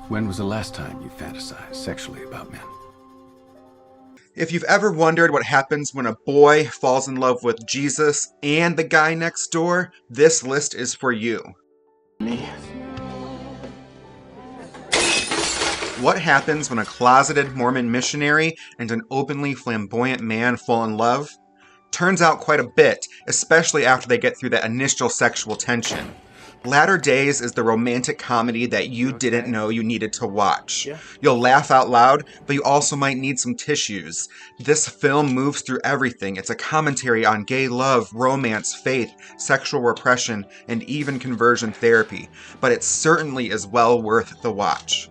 When was the last time you fantasized sexually about men? If you've ever wondered what happens when a boy falls in love with Jesus and the guy next door, this list is for you. Me? What happens when a closeted Mormon missionary and an openly flamboyant man fall in love? Turns out quite a bit, especially after they get through that initial sexual tension. Latter Days is the romantic comedy that you didn't know you needed to watch. Yeah. You'll laugh out loud, but you also might need some tissues. This film moves through everything. It's a commentary on gay love, romance, faith, sexual repression, and even conversion therapy. But it certainly is well worth the watch.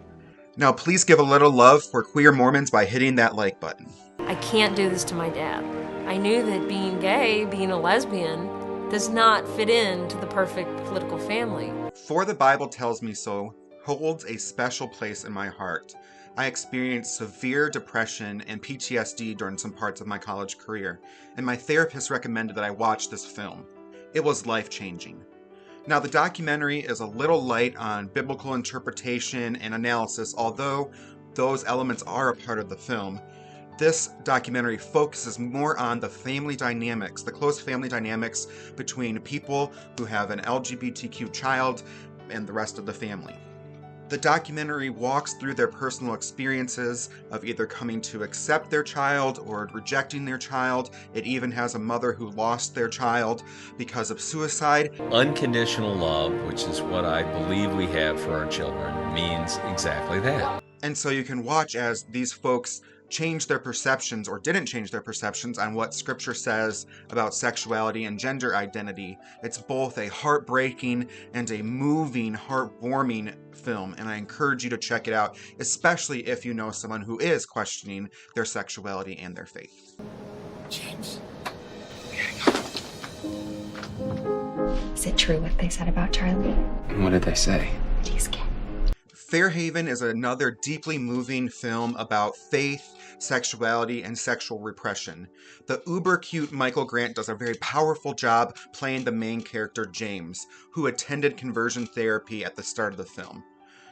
Now please give a little love for Queer Mormons by hitting that like button. I can't do this to my dad. I knew that being gay, being a lesbian, does not fit into the perfect political family. For the Bible Tells Me So holds a special place in my heart. I experienced severe depression and PTSD during some parts of my college career, and my therapist recommended that I watch this film. It was life-changing. Now, the documentary is a little light on biblical interpretation and analysis, although those elements are a part of the film. This documentary focuses more on the family dynamics, the close family dynamics between people who have an LGBTQ child and the rest of the family. The documentary walks through their personal experiences of either coming to accept their child or rejecting their child. It even has a mother who lost their child because of suicide. Unconditional love, which is what I believe we have for our children, means exactly that. And so you can watch as these folks change their perceptions or didn't change their perceptions on what Scripture says about sexuality and gender identity. It's both a heartbreaking and a moving, heartwarming film, and I encourage you to check it out, especially if you know someone who is questioning their sexuality and their faith. James. Is it true what they said about Charlie? What did they say? He's gay. Fairhaven is another deeply moving film about faith, sexuality, and sexual repression. The uber-cute Michael Grant does a very powerful job playing the main character, James, who attended conversion therapy at the start of the film.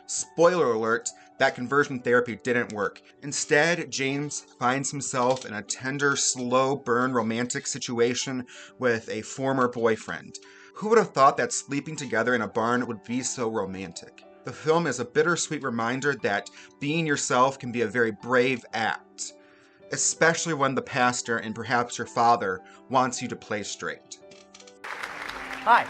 Spoiler alert, that conversion therapy didn't work. Instead, James finds himself in a tender, slow burn romantic situation with a former boyfriend. Who would have thought that sleeping together in a barn would be so romantic? The film is a bittersweet reminder that being yourself can be a very brave act, especially when the pastor and perhaps your father wants you to play straight. Hi,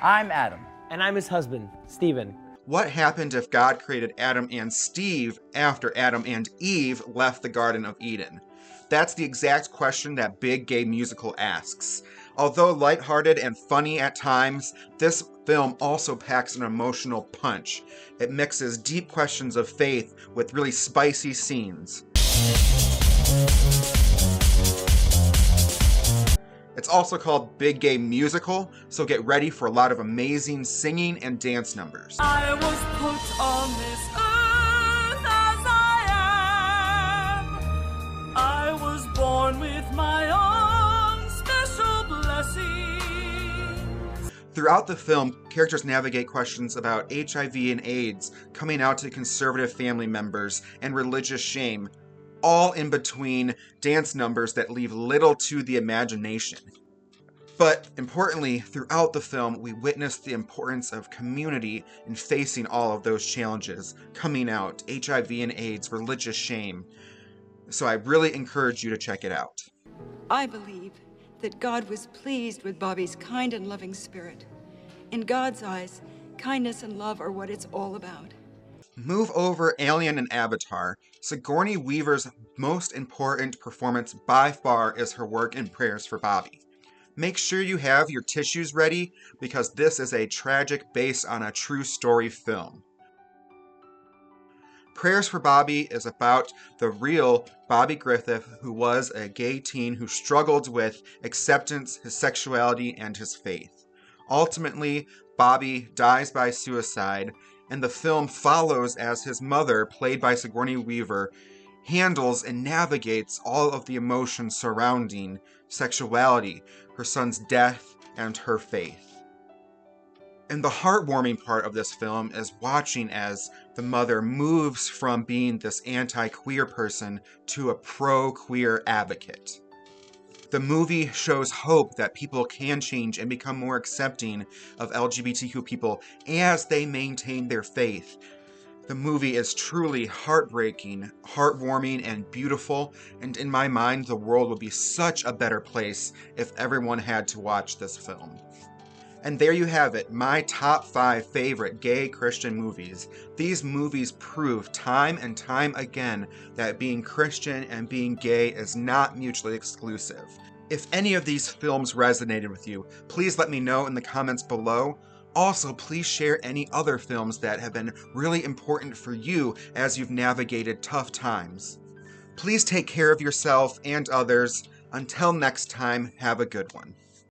I'm Adam. And I'm his husband, Stephen. What happened if God created Adam and Steve after Adam and Eve left the Garden of Eden? That's the exact question that Big Gay Musical asks. Although lighthearted and funny at times, this film also packs an emotional punch. It mixes deep questions of faith with really spicy scenes. It's also called Big Gay Musical, so get ready for a lot of amazing singing and dance numbers. I was put on this earth as I am. I was born with my own special blessings. Throughout the film, characters navigate questions about HIV and AIDS, coming out to conservative family members, and religious shame, all in between dance numbers that leave little to the imagination. But importantly, throughout the film, we witness the importance of community in facing all of those challenges, coming out, HIV and AIDS, religious shame. So I really encourage you to check it out. I believe that God was pleased with Bobby's kind and loving spirit. In God's eyes, kindness and love are what it's all about. Move over Alien and Avatar. Sigourney Weaver's most important performance by far is her work in Prayers for Bobby. Make sure you have your tissues ready because this is a tragic based on a true story film. Prayers for Bobby is about the real Bobby Griffith, who was a gay teen who struggled with acceptance, his sexuality, and his faith. Ultimately, Bobby dies by suicide, and the film follows as his mother, played by Sigourney Weaver, handles and navigates all of the emotions surrounding sexuality, her son's death, and her faith. And the heartwarming part of this film is watching as the mother moves from being this anti-queer person to a pro-queer advocate. The movie shows hope that people can change and become more accepting of LGBTQ people as they maintain their faith. The movie is truly heartbreaking, heartwarming, and beautiful, and in my mind, the world would be such a better place if everyone had to watch this film. And there you have it, my top 5 favorite gay Christian movies. These movies prove time and time again that being Christian and being gay is not mutually exclusive. If any of these films resonated with you, please let me know in the comments below. Also, please share any other films that have been really important for you as you've navigated tough times. Please take care of yourself and others. Until next time, have a good one.